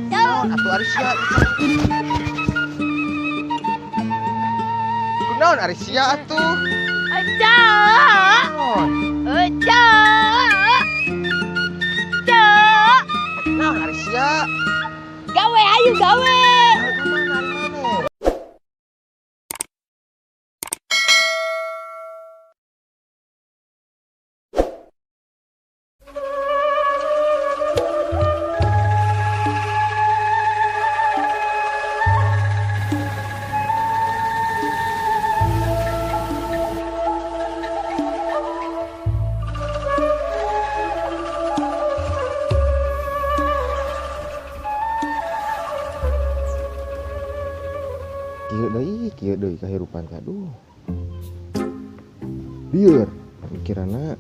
Naon atuh ari sia? Kunaon ari sia atuh? Aja. Naon? Aja. Naon ari sia? Gawe ayo gawe. Ari mana ari mana? Kieu deui kahirupan teh aduh. Bieur pikiranna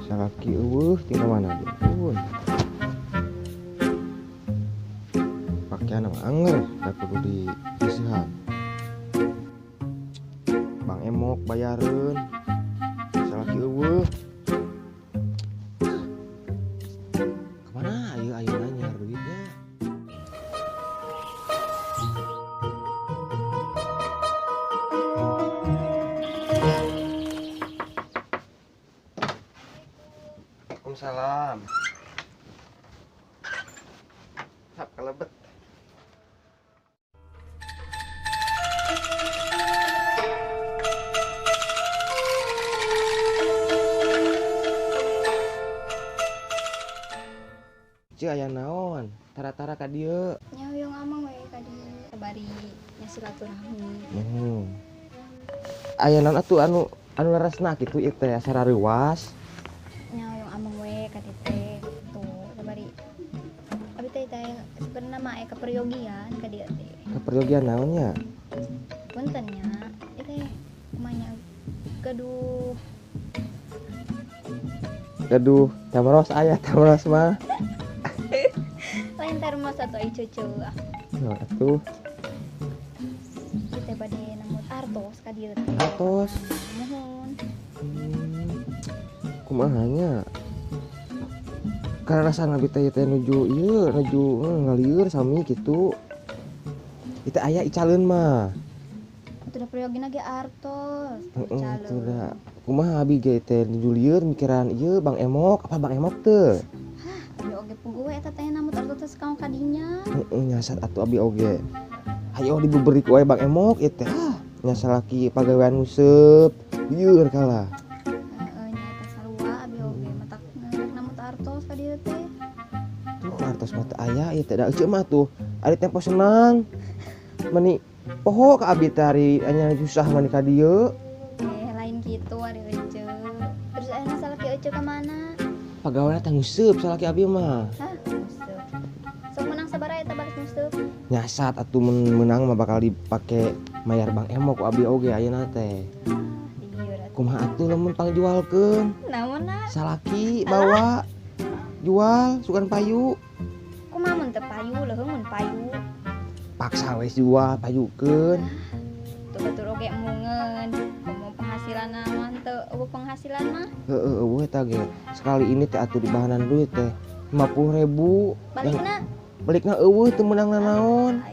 salaki eueuh tinggal mana dia pun. Pakaian mah anger da kudu diisihan. Bang Emok bayareun salaki eueuh. Kemana ayeuna nyar duitnya? Waalaikumsalam. Hap kalebet. Ceu aya naon? Tara-tara ka dieu. Nyahoyong amang we ka dieu sabari nya silaturahmi. Aya naon atuh anu larasna kitu ieu teh sarareuwas. Nyahoyong amang we ka dieu teh tuh sabari abi teh sebenarnya mah aya kaperyogian ka dieu teh. Kaperyogian naonnya? Punten nya ieu teh kumanya gaduh Gaduh, tamros aya tamros mah. lain termos atau ai cucu ah. Nah, atuh Kita bade namut artos ka dieu teh. atos. Mohon. Kumahanya? Karena rasa nabi teh nuju ieu nuju ngalieur sami kitu. Itu aya icaleun mah. Atuh da periogina ge artos. Itu da. Kumaha abi ge teh nuju lieur mikiran ieu Bang Emok, apa Bang Emok teu? Abi oge puguh we eta teh namut artos kaung kadinya. Nyasar atuh abi oge. Hayo dibuberi ku we Bang Emok ieu teh. Nyasar laki pagawean nguseup. Lieur kalah. Nya eta sarua abi oge matak namut artos ka dieu teh. Tuh artos mata aya ieu teh da euceuk mah tuh. Ari tempo senang. Meni poho ka abi teh ari anya susah mani ka dieu. Lain kitu ari ece. Terus ayeuna salaki ece ka mana? Pagawean teh nguseup salaki abi mah. Hah, museup. Sok menang sabaraha eta balik museup? Nyasat atuh menang mah bakal dipake mayar Bang Emok ku abi oge ayeuna teh. Dieu Kumaha atuh lamun pangjualkeun? naonna? Salaki bawa jual sugan payu. Kumaha mun teu payu leuheung mun payu. Paksa wes jual payukeun. Tuh batur oge emungeun. Komo penghasilan mah teu eueuh penghasilan mah. Heeh eueuh eta ge. Sekali ini teh atuh dibahanan duit teh 50.000. Balikna Balikna eueuh teu meunang naon.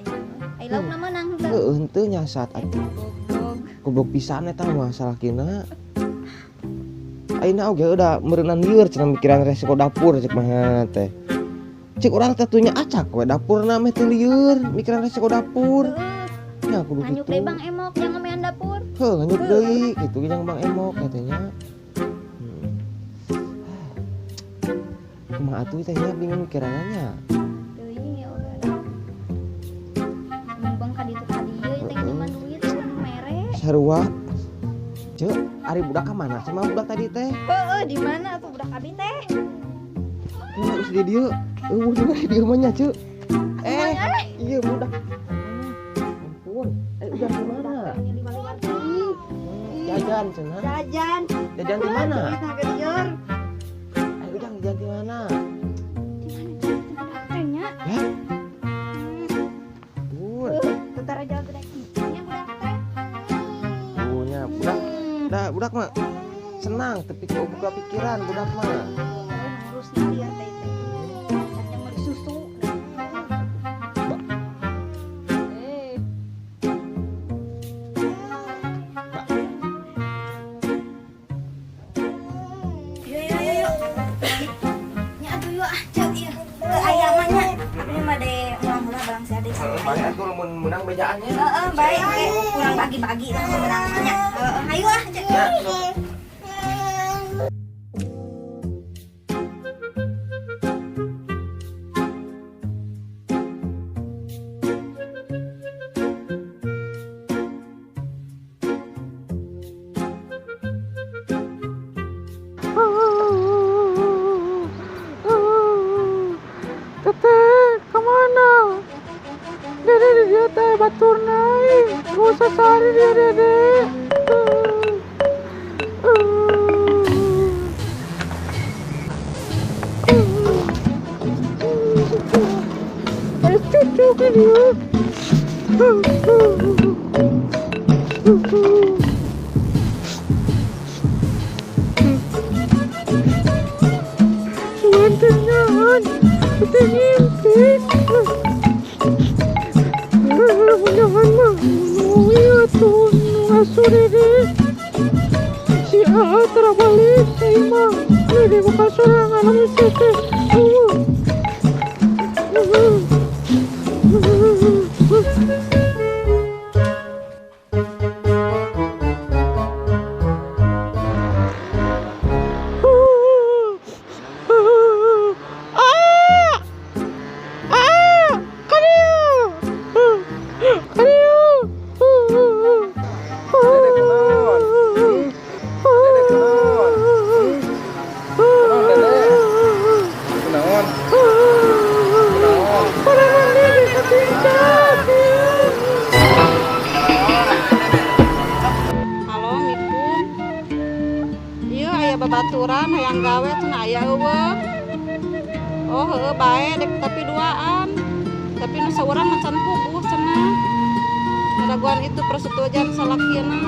ai laukna meunang teu. Heeh henteu nyasat atuh. Goblok. Goblok pisan eta mah salakina. Ayeuna oge udah meureunnan lieur cenah mikiran resiko dapur cek mah teh. Cek urang teh tuh nya acak we dapurna mah teu lieur, mikiran resiko dapur. Nya kudu Nganyuk kitu. deui Bang Emok yang ngamean dapur. Heuh nganyuk deui kitu ge jeung Bang Emok katanya. Kumaha atuh teh nya bingung mikirannya. Deui ya udah. Mumpung ka ditu ka dieu teh nyaman duit sun mere. Sarua. Cek, ari budak ka mana sama budak tadi teh? Heeh, di mana tuh budak abi teh? Kumaha geus di dieu? Eueuh juga di dieu mah nya, Cek. Iya budak. Ampun. Udah di mana? Jajan cenah. Jajan. Jajan di mana? Duit na geueur. Udah jajan di mana? Di mana? Ya. Bun. Tutara jalan gede kicingnya budak teh. Punya budak. Dah budak mah senang tapi kok buka pikiran budak mah. Ngurusna liar teh teh. Mari atuh mun menang bejaannya. Baik we kurang bagi-bagi lah sebenarnya. Hayu ah. Ya. Teteh, kemana? Dede dia teh batur naik. Gak usah cari dia dede. Ada cucu kan dia. Suantinya kan, kita ngimpi. Mudahan mah, iya tuh, ngasuh dede. Si Aa terbalik, si Ima. Dede bukan seorang alam sete. Halo, Mikum. Iya, aya babaturan hayang gawe cenah aya eueuh. Oh, heueuh bae dek tapi duaan. Tapi nu saurang macan puguh cenah. Ngadaguan itu persetujuan salakieuna.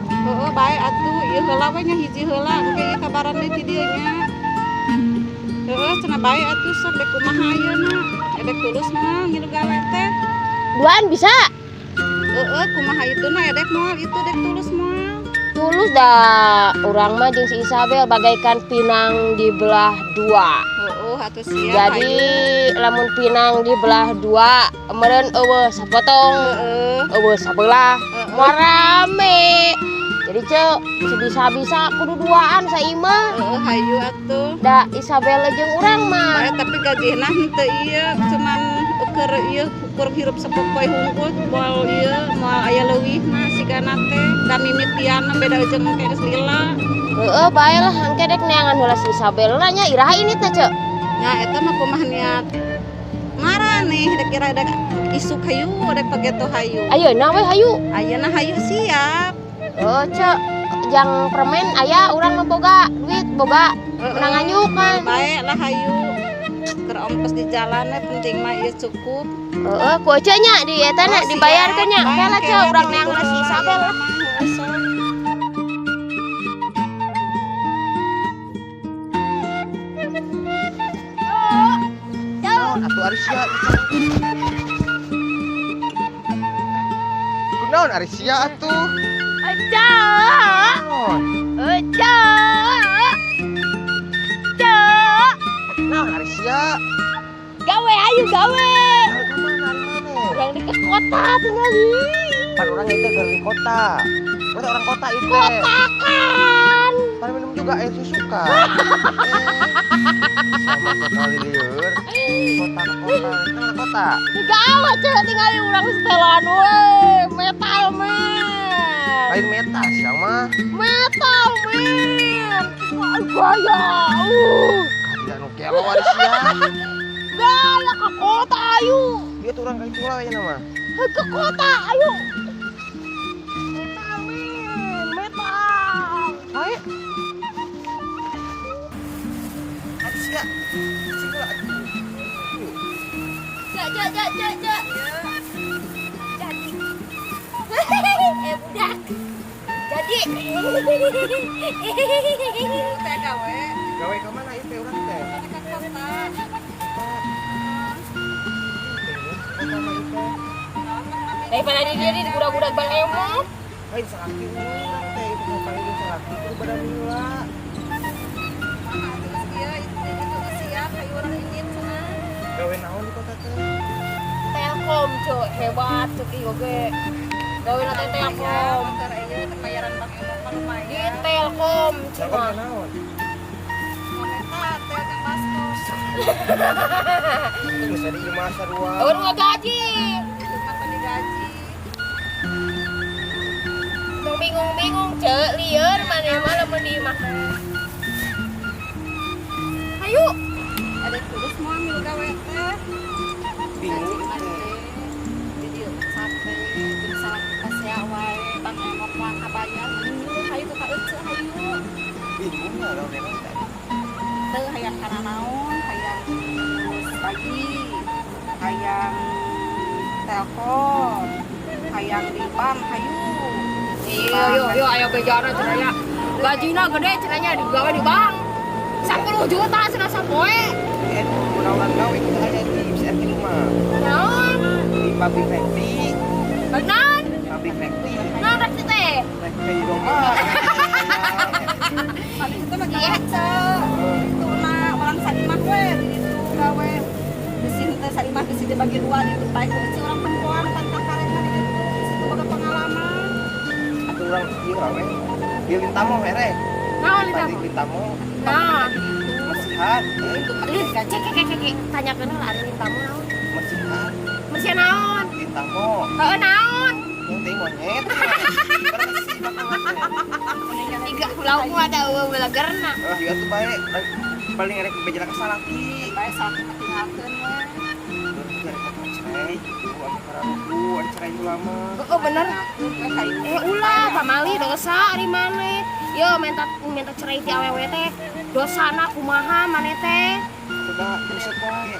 Heueuh bae atuh, ieu heula we nya hiji heula engke ieu kabaran deui ti dieu nya. Heueuh cenah bae atuh sok dek kumaha ayeuna. Edek tulus mah ngilu gawe teh. Duaan bisa Kumaha itu na edek moal itu dek tulus moal. tulus dah orang mah jeung si Isabel bagaikan pinang dibelah dua. Atuh siap. Jadi lamun pinang dibelah dua meureun eueuh sapotong eueuh sabelah moal rame. Jadi ceu si bisa-bisa kudu duaan saimah. Hayu atuh. Da Isabel jeung urang mah. Bae tapi gajihna henteu ieu cuman ukur ieu ukur hirup sapopoe hungkul moal ieu moal aya leuwihna sigana teh da mimitian beda jeung engke geus lila. Heeh bae lah engke dek neangan heula si Isabel nya iraha ini teh ceu. Nya eta mah kumaha niat ngaraneh dek kira dek isuk hayu dek pageto hayu. Ayeuna we hayu. Ayeuna hayu siap. Oh cek jang permen aya urang mah boga duit boga menang anyukan. Bae lah hayu. Keur ongkos di jalan penting mah ieu cukup. Heeh ku ece nya di eta na dibayarkeun nya. Kala cek urang neang si Isabel lah. Atuh Arisia. Kunaon Arisia atuh? Aja. Naon? Aja. Naon Arisia? Gawe ayo gawe. Kemana mana? Urang di kota tinggal di. Pan orang itu dari kota. Berarti orang kota itu. Kotakan. Pan minum juga air susu kan. Sama sekali liur. Kota ke kota, tengah kota. Gawe cek tinggal di urang setelan we. Metal men. Lain metal sih mah. Metal men. Gaya. Tidak nu kelo Arisia. Gaya ke kota ayo. Dia tuh orang kayak pula ya nama. Ke kota ayo. Metal men. Metal. Ayo. Arisia. Sini lah. Jak. Jadi. Budak. Jadi. Teh gawe Gawe ke mana itu orang teh? ke kota. Daripada dia di budak-budak Bang Emo. Lain salaki orang teh itu ngapain itu salaki itu badan mila. Itu siap hayu urang ingin cenah. Gawe naon di kota teh? Telkom. cek ieu ge. Gawe na teh Telkom. Motor ieu bayaran bang emang lumayan. Di Telkom Telkom cuma. naon? Moneta teh jeung Bastos. Geus ada ieu mah sarua. Eueun gaji. Itu mah tadi gaji. Tong bingung-bingung cek lieur maneh mah lamun di imah. Ayo. Ada tulus mau ambil gawe teh. Bingung. Di dieu sate jeung salak kasea wae bang emok mah kabayar. Hayu ka euceu hayu. Bingung lah orang orang tadi. Teu hayang kana naon, hayang pagi, hayang telepon, hayang di bank, hayu. Yo ayo bejana cenah. Gajina gede cenahnya digawe di bank. 10 juta cenah sapoe. Orang gawe kita ada di SRT rumah. Naon? Di pabrik Rekti. Benar? Pabrik Rekti. Naon rek teh? Rekti rumah. Habis itu mah gawe itu na orang salimah we di ditu gawe. Di sini teh salimah di sini bagi dua di ditu baik si orang perempuan pantang karen di ditu. Di situ boga pengalaman. Atau orang ieu we. Di Lintamo mere. Naon Di kamu? Lintamo. Nah, Masihan. Lin cek tanyakeun lah ari tamu naon? Masihan. Mesia naon? Lintamo. Heeh naon? Yang teh monyet. Bersih banget. Tiga pulau ku ada eueuh belagerna. Ah, ieu tuh bae. Paling rek bejana ka salaki. Bae sakit tinggalkeun we. Cerai. Gua para ruku, ada cerai ulama. Oh bener. Ulah pamali dosa ari maneh. Yo minta cerai ti awewe teh. Dosana kumaha maneh teh? Sudah bisa bae.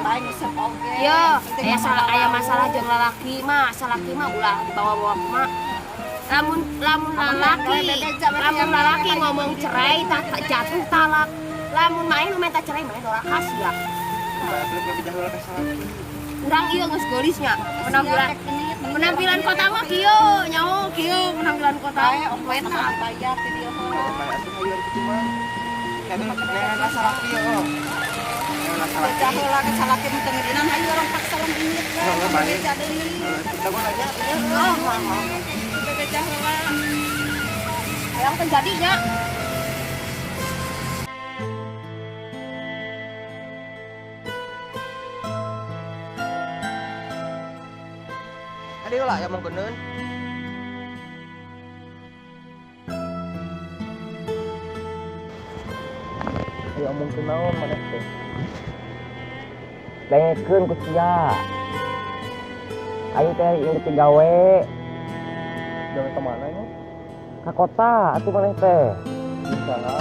Bae nyesep oge. Yo, aya masalah jeung lalaki mah ulah dibawa-bawa mah. Lamun lalaki ngomong cerai tak jatuh talak. Lamun main nu minta cerai maneh dorakas ya. Belum bejana ka salaki. Urang ieu geus geulisnya. Penampilan kota mah kieu nyaho kieu penampilan kota. Bae ongkos mah bayar ti dieu heula. Mana atuh hayu kitu mah. Kan nengan ka salaki yo. Nengan salaki. Pecah heula ke salaki mah teu ngeudinan hayu orang paksa lem inget we. Heeh, balik. Beja deui. Kita gua aja. Teu beja heula. Hayang terjadinya. Ada lah yang mau beneun. Ayo omong ke naon maneh teh. Dengekeun ku sia. Aing teh inget gawe. Gawe ka mana nya? Ka kota atuh maneh teh. Di sana.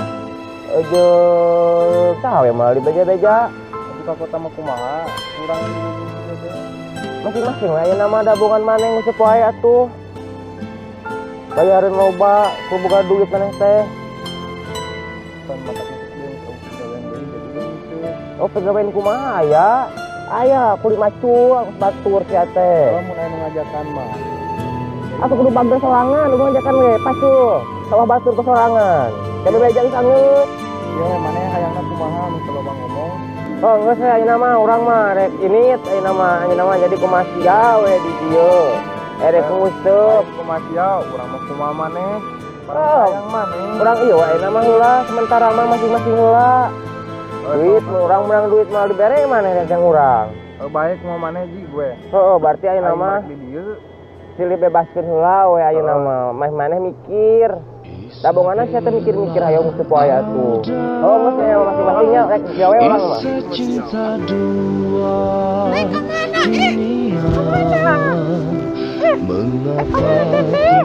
Jeung saha we mah di beja-beja. Di ka kota mah kumaha? Kurang masing-masing lah ya nama dabungan maneh geus poe atuh. Bayareun loba, ku boga duit maneh teh. Oh pegawai kumaha aya? Aya kulit macul, batur sia teh. Lamun aya ngajakan mah. Atuh kudu bager sorangan, nu ngajakan we pacul. Sawah batur ke sorangan. Kada beja geus angeut. Ya maneh hayangna kumaha nu loba ngomong. Oh geus ayeuna mah urang mah rek init ayeuna mah jadi kumasia we di dieu. Rek nguseup kumasia urang mah kumaha maneh. Hayang maneh. Urang ieu ayeuna mah heula sementara mah masing-masing heula. Duit urang duit mah dibere maneh rek yang urang. Baik mau maneh ji gue. Heeh berarti ayeuna mah silih bebaskeun heula we ayeuna mah. Mah maneh mikir. Tabunganna sia teh mikir-mikir hayang geus poe atuh. Oh geus aya masing-masingnya rek gawe urang mah. Cinta dua dunia. Mengapa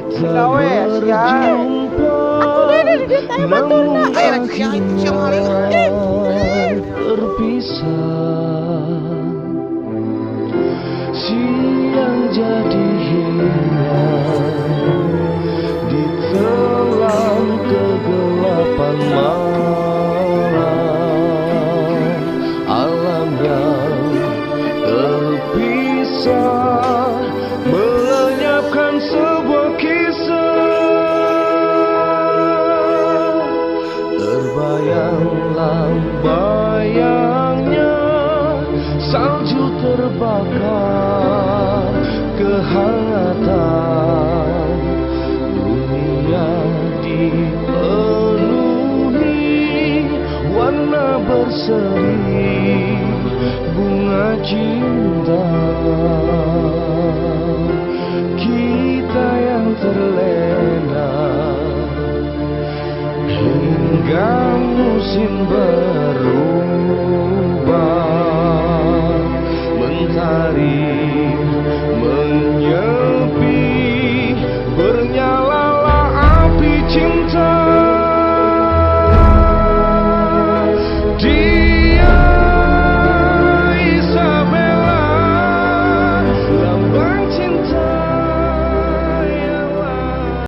kita berjumpa namun terpisah. Siang jadi hilang di telan kegelapan malam. Alam yang terpisah melenyapkan sebuah kisah. Terbayanglah bayangnya salju terbakar berseri bunga cinta, kita yang terlena hingga musim berlalu.